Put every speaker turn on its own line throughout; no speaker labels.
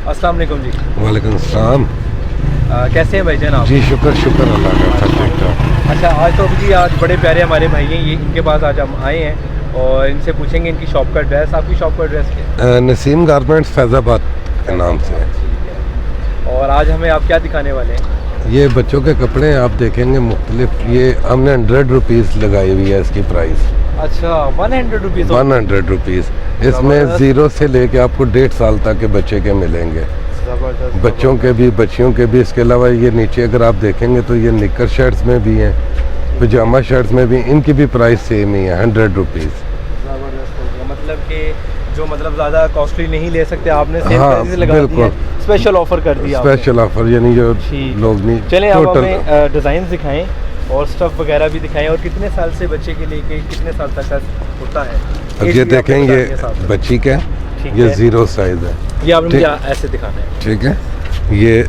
अस्सलाम वालेकुम जी।
वालेकुम सलाम।
कैसे हैं भाईजान आप?
जी शुक्र अल्लाह का, सब ठीक ठाक।
अच्छा, आज तो जी आज बड़े प्यारे हमारे भाई हैं, ये इनके पास आज हम आए हैं और इनसे पूछेंगे इनकी शॉप का एड्रेस। आपकी शॉप का एड्रेस क्या है?
नसीम गारमेंट्स फैज़ाबाद के नाम से है।
ठीक है। और आज हमें आप क्या दिखाने वाले हैं?
ये बच्चों के कपड़े हैं, आप देखेंगे मुख्तलिफ। ये हमने 100 रुपीज़ लगाई हुई है इसकी प्राइस।
अच्छा, 100 रुपीज़।
100 रुपीज़। इसमें ज़ीरो से लेके आपको 1.5 साल तक के बच्चे के मिलेंगे, बच्चों के भी बच्चियों के भी। इसके अलावा ये नीचे अगर आप देखेंगे तो ये निकर शर्ट्स में भी हैं, पजामा शर्ट्स में भी, इनकी भी प्राइस सेम ही है, 100 रुपीज़।
ज़बरदस्त हो गया। मतलब कि जो ज़्यादा कॉस्टली नहीं ले सकते आपने, सेम
हाँ,
प्राइस लगा दिया, स्पेशल ऑफर कर दिया।
स्पेशल ऑफर, यानी जो लोग नहीं।
चलें आप हमें डिज़ाइन दिखाएं और स्टफ़ वगैरह भी दिखाएं, और कितने साल से बच्चे के लिए कितने साल तक का होता है।
अब ये देखेंगे बच्ची का, ये ज़ीरो साइज़ है।
ये आपने मुझे ऐसे दिखाना है,
ठीक है। ये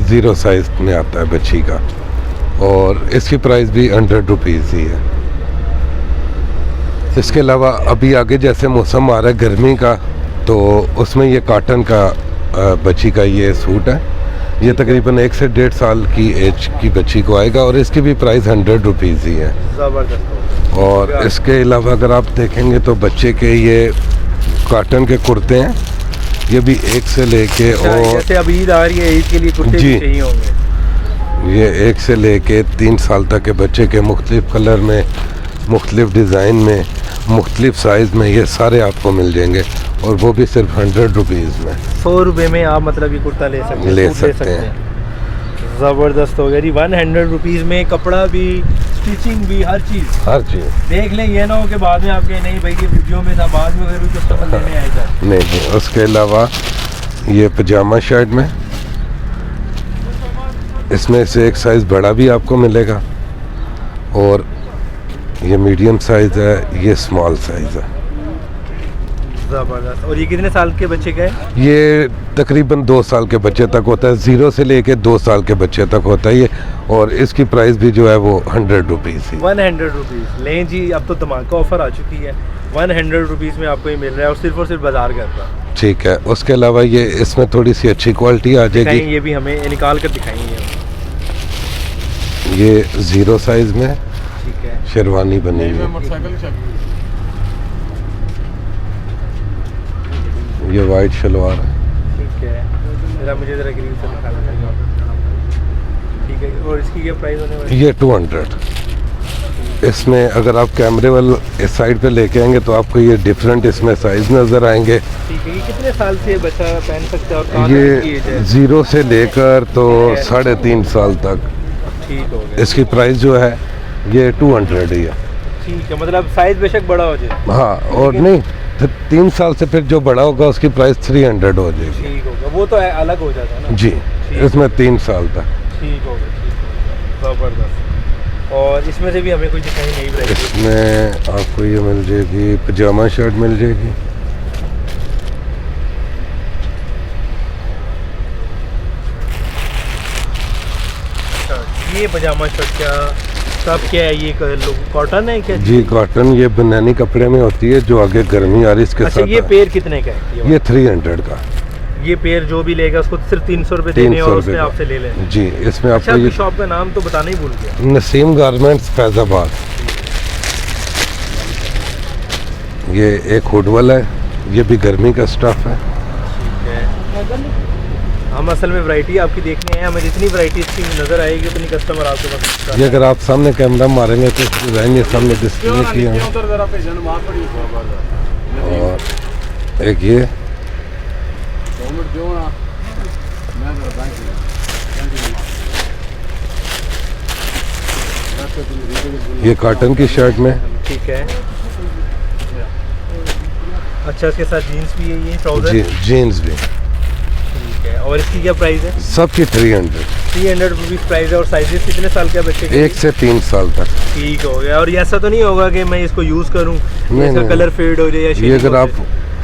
ज़ीरो साइज़ में आता है बच्ची का, और इसकी प्राइस भी 100 रुपीज़ ही है। इसके अलावा अभी आगे जैसे मौसम आ रहा है गर्मी का, तो उसमें ये कॉटन का बच्ची का ये सूट है। ये तकरीबन 1 से 1.5 साल की एज की बच्ची को आएगा, और इसकी भी प्राइस 100 रुपीज़ ही है।
ज़बरदस्त।
और इसके अलावा अगर आप देखेंगे तो बच्चे के ये कॉटन के कुर्ते हैं, ये भी 1 से लेके, और
जैसे अब ईद आ रही है, ईद के लिए कुर्ते भी चाहिए होंगे।
ये 1 से लेके 3 साल तक के बच्चे के मुख्तलिफ कलर में, मुख्तलिफ डिज़ाइन में, मुख्तलिफ साइज़ में, ये सारे आपको मिल जाएंगे, और वो भी सिर्फ 100 रुपीज़ में।
100 रुपये में आप ये कुर्ता ले सकते हैं। ज़बरदस्त हो गया जी। 100 रुपीज़ में कपड़ा भी, स्टिचिंग भी, हर चीज़ देख लें। ये ना हो कि बाद में आपके नहीं भाई ये वीडियो में था, बाद में अगर कोई कस्टमर लेने आएगा। नहीं।
उसके अलावा ये पजामा शर्ट में, इसमें से एक साइज़ बड़ा भी आपको मिलेगा, और ये मीडियम साइज़ है, ये स्मॉल साइज़ है।
ज़बरदस्त। और ये कितने साल के बच्चे का है?
ये तकरीबन 2 साल के बच्चे तक होता है, 0 से लेके 2 साल के बच्चे तक होता है ये, और इसकी प्राइस भी जो है वो 100 रुपीज़ ही।
100 रुपीज़। लें जी, अब तो धमाका ऑफर आ चुकी है, 100 रुपीज़ में आपको ये मिल रहा है, और सिर्फ बाजार का था।
ठीक है। उसके अलावा ये इसमें थोड़ी सी अच्छी क्वालिटी आ जाएगी।
ये भी हमें निकाल कर दिखाएंगे।
ये 0 साइज़ में
ठीक है,
शेरवानी बनी हुई, ये वाइट शलवार है।
ठीक है, ज़रा मुझे ज़रा ग्रीन से दिखाना चाहिए। ठीक है, और इसकी क्या प्राइस होने वाली है?
ये 200। इसमें अगर आप कैमरे वाले इस साइड पे लेके आएंगे तो आपको ये डिफरेंट इसमें साइज़ नज़र आएंगे।
ठीक है, ये कितने साल से बच्चा पहन सकता है? और कहाँ
ये
तक की एज है?
0 से लेकर तो 3.5 साल तक।
ठीक हो गया।
इसकी प्राइस जो है ये 200 ही है।
ठीक है, मतलब साइज़ बेशक बड़ा हो जाए।
हाँ, और नहीं, 3 साल से फिर जो बड़ा होगा उसकी प्राइस 300 हो जाएगी।
ठीक होगा, वो तो अलग हो जाता है ना
जी। इसमें 3 साल तक।
ठीक होगा, ठीक होगा। ज़बरदस्त। और इसमें से भी हमें कोई दिखाई नहीं वैरायटी?
इसमें आपको ये मिल जाएगी, पजामा शर्ट मिल जाएगी।
ये पजामा शर्ट क्या है? ये कॉटन है क्या?
जी कॉटन, ये बनानी कपड़े में होती है, जो आगे गर्मी आ रही है इसके
अच्छा,
साथ।
ये पेयर कितने का है?
ये 300 का।
ये पेयर जो भी लेगा उसको सिर्फ 300 रुपये देने, और उसने आपसे ले लेना।
जी। इसमें
अच्छा,
आपको ये
शॉप का नाम तो बताना ही भूल गया।
नसीम गारमेंट्स फैज़ाबाद। ये एक हुडवल है, ये भी गर्मी का स्टफ़ है।
ठीक है। हम असल में वैरायटी आपकी देखने हैं, हमें जितनी वैरायटी इसकी नज़र आएगी उतनी कस्टमर आपके पास।
ये अगर आप सामने कैमरा मारेंगे तो डिज़ाइन ये सामने डिस्प्ले किया है। और एक ये कॉटन की शर्ट में।
ठीक है। अच्छा, इसके साथ जीन्स भी है, ये ट्राउजर?
जी, जीन्स भी।
ठीक है, और इसकी क्या प्राइस है?
सबकी 300
रुपीज़ प्राइस है। और साइजेस कितने साल के बच्चे के?
1 से 3 साल तक।
ठीक हो गया। और ये ऐसा तो नहीं होगा कि मैं इसको यूज़ करूँ, इसका कलर फेड हो जाए या
ये अगर आप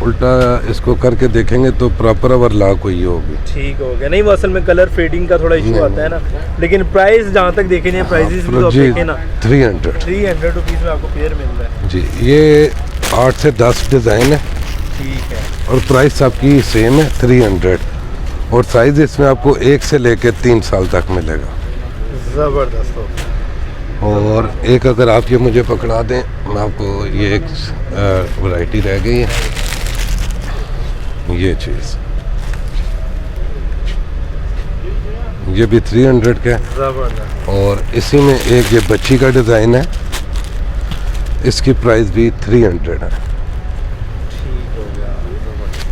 उल्टा इसको करके देखेंगे तो प्रॉपर ओवरलॉक हुई होगी।
ठीक हो गया। नहीं, वो असल में कलर फेडिंग का थोड़ा इशू आता है ना, लेकिन प्राइस जहाँ तक देखे नहीं, प्राइसेस भी तो देखे ना।
300
रुपीज़ में आपको पेयर मिल रहा है।
जी। ये 8 से 10 डिज़ाइन है।
ठीक है।
और प्राइस आपकी सेम है 300। और साइज इसमें आपको 1 से लेके 3 साल तक मिलेगा।
ज़बरदस्त हो।
और एक अगर आप ये मुझे पकड़ा दें, मैं आपको ये एक वैरायटी रह गई है, ये चीज़ ये भी 300 का है।
ज़बरदस्त।
और इसी में एक ये बच्ची का डिज़ाइन है, इसकी प्राइस भी 300 है।
ठीक हो गया,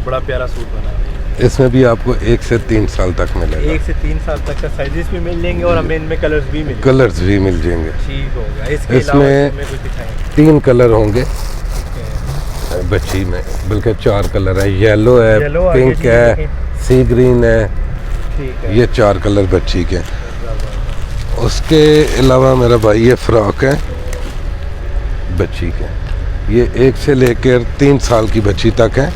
बड़ा प्यारा सूट बना है।
इसमें भी आपको 1 से 3 साल तक मिलेगा।
1 से 3 साल तक का साइजेस भी मिल जाएंगे और हमें इनमें कलर्स भी मिल
कलर्स भी मिल जाएंगे।
ठीक हो गया। इसके
इसमें
कुछ दिखाएं।
3 कलर होंगे बच्ची में, बल्कि 4 कलर है। येलो है, पिंक है, सी ग्रीन है,
ठीक है।
ये 4 कलर बच्ची के। उसके अलावा मेरा भाई ये फ्रॉक है बच्ची के, ये 1 से लेकर 3 साल की बच्ची तक है।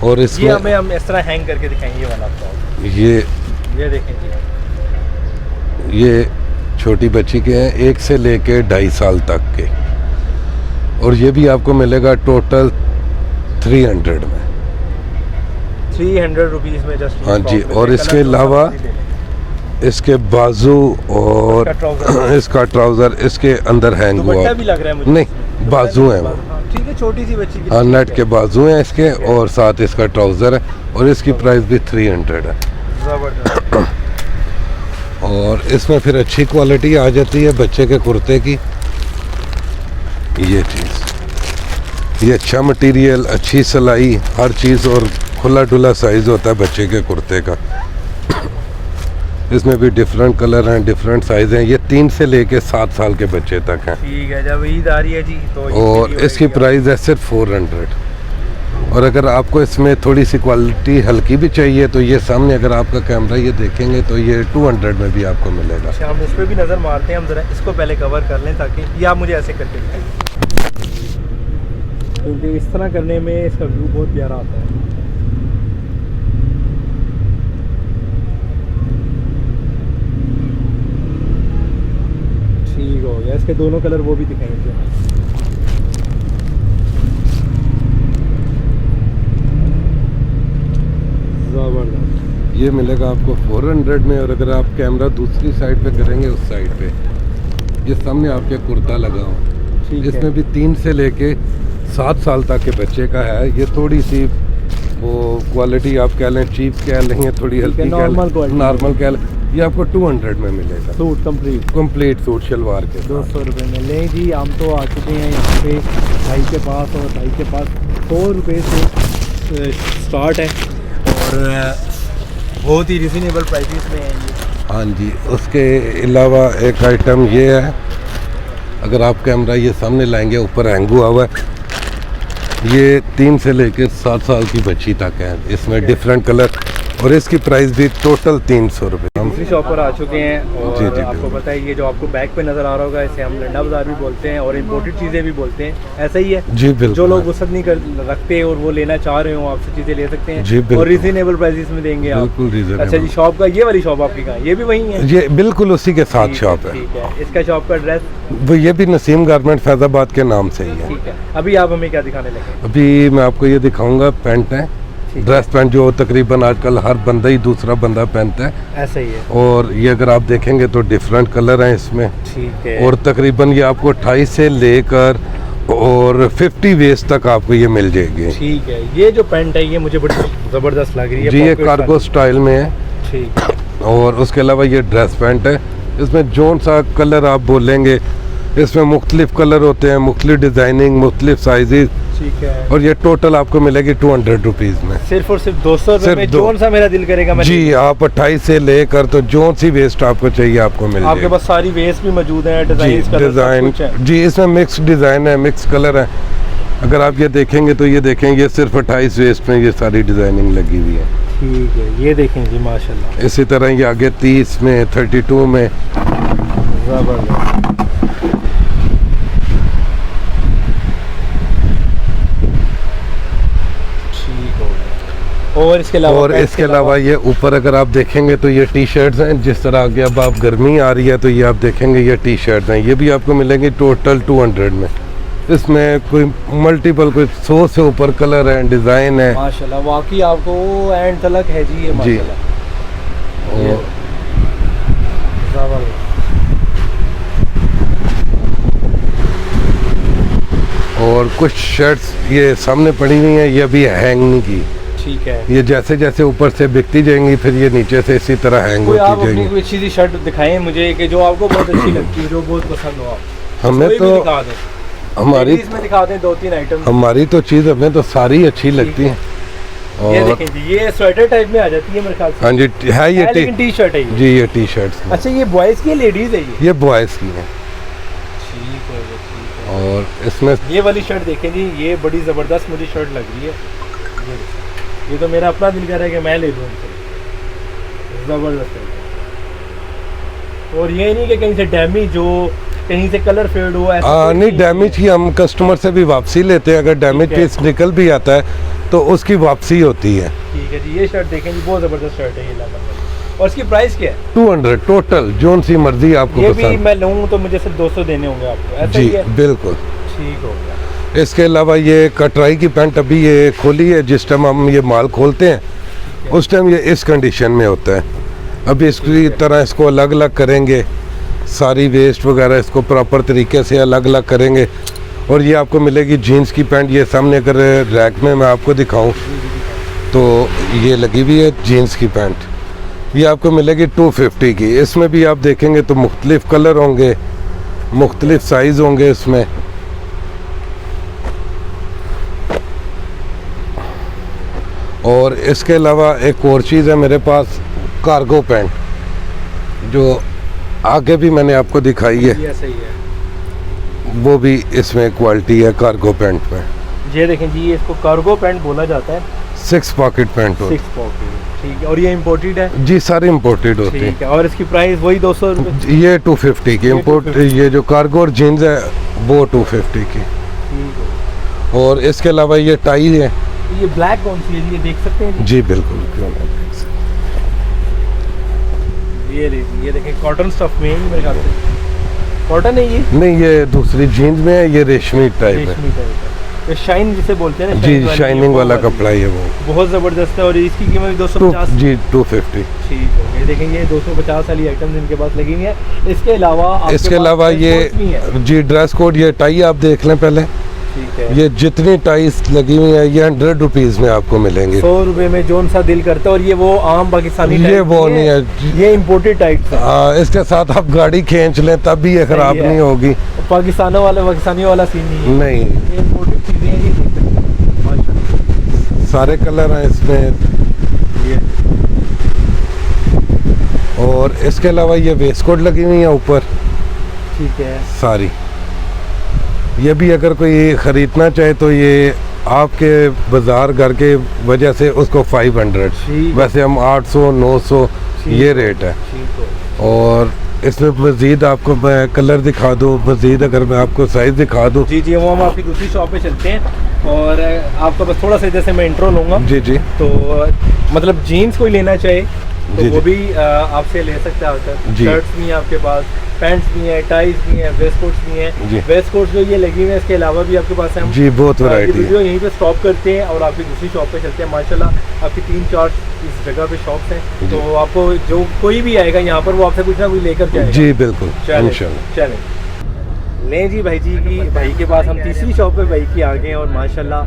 और इसमें
ये हमें हम इस तरह हैंग करके दिखाएंगे, ये वाला फ्रॉक। ये देखें जी,
ये छोटी बच्ची के हैं 1 से लेके 2.5 साल तक के। और ये भी आपको मिलेगा टोटल 300 में।
300 रुपीज़ में जस्ट।
हाँ जी। और इसके अलावा इसके बाजू और इसका ट्राउज़र इसके अंदर हैंग हुआ
भी लग रहा है मुझे।
नहीं, बाजू हैं वो।
ठीक है, छोटी सी बच्ची की।
हाँ, नेट के बाजू हैं इसके, और साथ इसका ट्राउज़र है। और इसकी प्राइस भी 300 है।
ज़बरदस्त।
और इसमें फिर अच्छी क्वालिटी आ जाती है बच्चे के कुर्ते की। ये चीज़, ये अच्छा मटेरियल, अच्छी सिलाई, हर चीज़, और खुला डुला साइज़ होता है बच्चे के कुर्ते का। इसमें भी डिफरेंट कलर हैं, डिफरेंट साइज़ हैं। ये 3 से लेके 7 साल के बच्चे तक हैं।
ठीक है, जब ईद आ रही है जी तो
और इसकी प्राइस है सिर्फ 400। और अगर आपको इसमें थोड़ी सी क्वालिटी हल्की भी चाहिए तो ये सामने अगर आपका कैमरा ये देखेंगे तो ये 200 में भी आपको मिलेगा।
अच्छा, हम उस पर भी नज़र मारते हैं। हम ज़रा इसको पहले कवर कर लें ताकि ये आप मुझे ऐसे करके दिखाइए, क्योंकि इस तरह करने में इसका व्यू बहुत प्यारा आता है। ठीक हो गया। इसके दोनों कलर वो भी दिखाएंगे। ज़बरदस्त।
ये मिलेगा आपको 400 में। और अगर आप कैमरा दूसरी साइड पे करेंगे, उस साइड पे ये सामने आपके कुर्ता लगा हो, इसमें भी 3 से लेके 7 साल तक के बच्चे का है। ये थोड़ी सी वो क्वालिटी आप कह लें, चीप कह लें, थोड़ी हल्की नॉर्मल कह लें, ये आपको 200 में मिलेगा।
सूट
कंप्लीट सूट शलवार के
200 रुपये में। ले जी, हम तो आ चुके हैं यहाँ पे भाई के पास, और भाई के पास 100 रुपये से स्टार्ट है और बहुत ही रिजनेबल प्राइसेस में है ये।
हाँ जी। उसके अलावा एक आइटम ये है, अगर आप कैमरा ये सामने लाएंगे, ऊपर हैंग हुआ हुआ है, ये 3 से लेकर 7 साल की बच्ची तक है। इसमें डिफरेंट कलर, और इसकी प्राइस भी टोटल 300 रुपये।
दूसरी शॉप पर आ चुके हैं और
जी,
आपको पता है ये जो आपको बैग पे नज़र आ रहा होगा, इसे हम लंडा बाजार भी बोलते हैं और इम्पोर्टेड चीज़ें भी बोलते हैं। ऐसा ही है
जी, बिल्कुल।
जो लोग वसत नहीं रखते और वो लेना चाह रहे हो, आपसे चीज़ें ले सकते हैं।
जी, बिल्कुल।
और रिजनेबल प्राइसेस में देंगे आप।
बिल्कुल रिजनेबल।
अच्छा जी, शॉप का ये वाली शॉप आपकी कहाँ, ये भी वही है?
ये बिल्कुल उसी के साथ शॉप है।
ठीक है। इसका शॉप का एड्रेस?
वो ये भी नसीम गारमेंट फैजाबाद के नाम से ही है।
ठीक है। अभी आप हमें क्या दिखाने लगे?
अभी मैं आपको ये दिखाऊंगा, पैंट है, ड्रेस पैंट, जो तकरीबन आजकल हर बंदा ही दूसरा बंदा पहनता है।
ऐसा ही है।
और ये अगर आप देखेंगे तो डिफरेंट कलर हैं इसमें।
ठीक है।
और तकरीबन ये आपको 28 से लेकर और 50 वेस्ट तक आपको ये मिल जाएगी।
ठीक है। ये जो पैंट है ये मुझे बड़ी ज़बरदस्त लग रही है
जी, ये कार्गो स्टाइल में है।
ठीक।
और उसके अलावा ये ड्रेस पैंट है, इसमें जोन सा कलर आप बोलेंगे, इसमें मुख्तलिफ कलर होते हैं, मुख्तलिफ डिज़ाइनिंग, मुख्तलिफ साइजेस।
ठीक है।
और ये टोटल आपको मिलेगी 200 रुपीज़ में।
सिर्फ और सिर्फ 200 रुपये में जोन सा मेरा दिल करेगा मैं।
जी, आप 28 से लेकर तो जोन सी वेस्ट आपको चाहिए आपको मिल जाएगी।
आपके पास सारी वेस्ट भी मौजूद है,
डिज़ाइन जी, इसमें मिक्स डिज़ाइन है, मिक्स कलर है। अगर आप ये देखेंगे तो ये देखेंगे सिर्फ 28 वेस्ट में ये सारी डिज़ाइनिंग लगी हुई है।
ठीक है। ये देखें जी, माशाल्लाह।
इसी तरह ये आगे 30 में, 32 में।
ज़बरदस्त। और इसके अलावा
ये ऊपर अगर आप देखेंगे तो ये टी शर्ट्स हैं। जिस तरह आगे अब आप गर्मी आ रही है तो ये आप देखेंगे ये टी शर्ट्स हैं, ये भी आपको मिलेंगे टोटल 200 में। इसमें कोई मल्टीपल कोई 100 से ऊपर कलर है, डिजाइन है
माशाल्लाह। वाकई आपको एंड तलक है जी ये माशाल्लाह।
और कुछ शर्ट्स ये सामने पड़ी हुई हैं, ये अभी हैंग नहीं की।
ठीक है।
ये जैसे जैसे ऊपर से बिकती जाएंगी फिर ये नीचे से इसी तरह हैंग होती
आप
जाएंगी।
अपनी कोई अच्छी सी शर्ट दिखाएं मुझे कि जो आपको बहुत अच्छी लगती है, जो बहुत पसंद हो।
हमें तो हमारी
इसमें दिखा दें 2-3 आइटम।
हमारी तो चीज़ हमें तो सारी अच्छी लगती है।
ये देखें जी, ये स्वेटर टाइप में आ जाती है मेरे ख्याल से।
हाँ जी है ये
टी शर्ट है
जी, ये टी शर्ट्स।
अच्छा ये बॉयज़ की लेडीज़ है
ये बॉयज़ की है।
ठीक है।
और इसमें
ये वाली शर्ट देखें जी, ये बड़ी ज़बरदस्त मुझे शर्ट लग रही है। ये तो मेरा अपना दिल कर रहा है कि मैं ले लूँ इनसे, ज़बरदस्त है। और ये नहीं कि कहीं से डैमेज हो, कहीं से कलर फेड हो, ऐसा
नहीं डैमेज की हम कस्टमर से भी वापसी लेते हैं। अगर डैमेज पीस निकल भी आता है तो उसकी वापसी होती है।
ठीक है जी। ये शर्ट देखें जी, बहुत ज़बरदस्त शर्ट है ये और इसकी प्राइस क्या है?
200 टोटल, जोन सी मर्जी आपको
ये भी मैं लूँ तो मुझे सिर्फ 200 देने होंगे आपको, ऐसा
जी
ही है?
बिल्कुल
ठीक हो गया।
इसके अलावा ये कटराई की पैंट अभी ये खोली है। जिस टाइम हम ये माल खोलते हैं उस टाइम ये इस कंडीशन में होता है। अभी इसकी तरह इसको अलग अलग करेंगे, सारी वेस्ट वगैरह इसको प्रॉपर तरीके से अलग अलग करेंगे। और ये आपको मिलेगी जीन्स की पैंट। ये सामने अगर रैक में मैं आपको दिखाऊं तो ये लगी हुई है जीन्स की पैंट। ये आपको मिलेगी 250 की। इसमें भी आप देखेंगे तो मुख्तलिफ कलर होंगे, मुख्तलिफ साइज़ होंगे इसमें। और इसके अलावा एक और चीज़ है मेरे पास, कार्गो पैंट, जो आगे भी मैंने आपको दिखाई है।
ये सही है।
वो भी इसमें क्वालिटी है कार्गो पैंट में।
ये देखें जी, ये इसको कार्गो पैंट बोला जाता है।
6 पॉकेट पैंट होती
6 पॉकेट। ठीक है। और ये इम्पोर्टेड है
जी, सारी इम्पोर्टेड होती है।
ठीक है। और इसकी प्राइस वही 200 रुपये?
ये 250 की इम्पोर्ट। ये जो कार्गो और जीन्स है वो 250 की।
ठीक है।
और इसके अलावा ये टाई है।
ये ब्लैक कौन सी है, ये देख सकते हैं
जी बिल्कुल, क्यों नहीं।
ये देखें कॉटन स्टफ में है मेरे ख्याल से। कॉटन है ये?
नहीं, ये दूसरी जीन्स में है, ये रेशमी टाइप है।
ये शाइन जिसे बोलते हैं ना,
जी शाइनिंग वाला कपड़ा है वो,
बहुत ज़बरदस्त है। और इसकी कीमत 250
जी 250।
ठीक है। ये देखें ये 250 वाली आइटम्स इनके पास लगी हुई है। इसके अलावा
ये जी ड्रेस कोड, ये टाई आप देख लें पहले।
ठीक है।
ये जितनी टाइस लगी हुई है ये 100 रुपीज़ में आपको मिलेंगे।
100 रुपए में जोन सा दिल करता है। और ये वो आम पाकिस्तानी
ये वो नहीं है,
ये इम्पोर्टेड टाइप है।
हाँ, इसके साथ आप गाड़ी खींच लें तब भी ये खराब नहीं होगी।
पाकिस्तानियों वाला सीन नहीं है। ये इम्पोर्टेड चीज़ें हैं।
सारे कलर हैं इसमें।
ये
और इसके अलावा ये वेस्ट कोट लगी हुई है ऊपर।
ठीक है।
सारी ये भी अगर कोई ख़रीदना चाहे तो ये आपके बाज़ार घर के वजह से उसको 500, वैसे हम 800 900 ये रेट है। और इसमें मज़ीद आपको मैं कलर दिखा दूँ, मज़ीद अगर मैं आपको साइज़ दिखा दूँ।
जी वो हम आपकी दूसरी शॉप पे चलते हैं। और आपका बस थोड़ा सा जैसे मैं इंट्रो लूँगा।
जी
तो मतलब जीन्स कोई लेना चाहे तो वो भी आपसे ले सकते हैं आकर। शर्ट्स भी हैं आपके पास, पैंट्स भी हैं, टाइज भी हैं, वेस्ट कोट्स भी हैं। वेस्ट कोट्स जो ये लगी हुई है, इसके अलावा भी आपके पास है।
जी बहुत वैरायटी है।
वीडियो यहीं पे स्टॉप करते हैं और आपकी दूसरी शॉप पे चलते हैं। माशाल्लाह आपकी 3-4 इस जगह पे शॉप्स हैं। तो आपको जो कोई भी आएगा यहाँ पर वो आपसे कुछ ना कुछ लेकर जाएगा।
जी बिल्कुल,
चलें लें जी भाई के पास हम तीसरी शॉप पे भाई की आ गए। और माशाल्लाह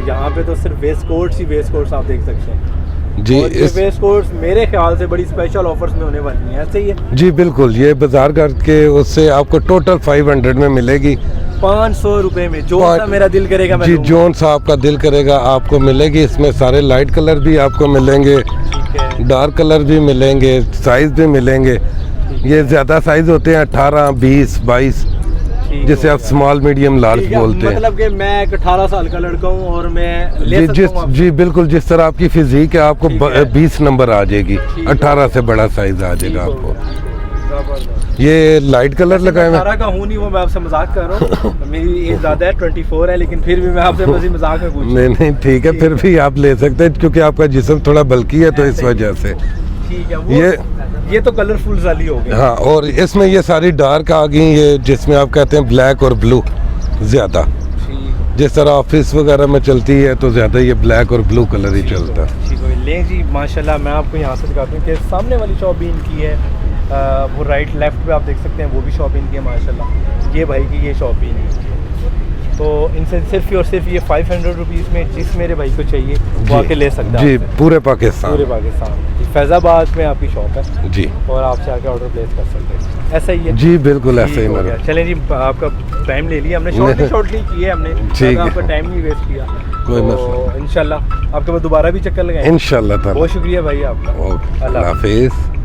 यहाँ पे तो सिर्फ वेस्ट कोट्स आप देख सकते हैं जी। इस वेस्ट कोट्स मेरे ख्याल से बड़ी स्पेशल ऑफर्स में होने वाली हैं, ऐसे ही है?
जी बिल्कुल, ये बाजार घर के उससे आपको टोटल 500 में मिलेगी।
500 रुपए में जो सा मेरा दिल करेगा मैं
जी, जोन सा आपका दिल करेगा आपको मिलेगी। इसमें सारे लाइट कलर भी आपको मिलेंगे, डार्क कलर भी मिलेंगे, साइज भी मिलेंगे। ये ज़्यादा साइज होते हैं 18, 20, 22, जिसे आप स्मॉल मीडियम लार्ज बोलते हैं।
मतलब कि मैं एक 18 साल का लड़का हूँ और मैं ले सकता हूँ।
जी बिल्कुल, जिस तरह आपकी फिजिक है आपको 20 नंबर आ जाएगी, 18 से बड़ा साइज आ जाएगा आपको। ये लाइट कलर लगाए हुए।
18 का हूँ नहीं, वो मैं आपसे मजाक कर रहा हूँ। मेरी एज ज़्यादा है, 24 है, लेकिन फिर भी मैं आपसे मजाक में पूछ।
नहीं ठीक है, फिर भी आप ले सकते हैं क्योंकि आपका जिस्म थोड़ा बल्कि है तो इस वजह से।
ठीक है। ये तो कलरफुल वाली हो गई।
हाँ, और इसमें ये सारी डार्क आ गई, ये जिसमें आप कहते हैं ब्लैक और ब्लू। ज़्यादा। जिस तरह ऑफिस वगैरह में चलती है तो ज़्यादा ये ब्लैक और ब्लू कलर ही चलता है।
ठीक है ले जी माशाल्लाह। मैं आपको यहाँ से दिखाता हूँ कि सामने वाली शॉप भी इनकी है, वो राइट लेफ्ट पे आप देख सकते हैं वो भी शॉप इनकी है माशाल्लाह। ये भाई की ये शॉप भी इनकी है। तो इनसे सिर्फ और सिर्फ ये 500 रुपीज़ में जिस मेरे भाई को चाहिए वो आके ले सकता है।
जी पूरे पाकिस्तान
फैज़ाबाद में आपकी शॉप है
जी,
और आपसे आके ऑर्डर प्लेस कर सकते हैं। ऐसा ही है
जी बिल्कुल ऐसा ही मेरा।
चलें जी आपका टाइम ले लिया हमने, शॉर्टली की है हमने,
ठीक है,
आपका टाइम नहीं वेस्ट किया।
कोई
तो
मसला
इंशाल्लाह आपके पास दोबारा भी चक्कर लगाएंगे।
इंशाल्लाह।
बहुत शुक्रिया भाई आपका।
अल्लाह हाफिज़।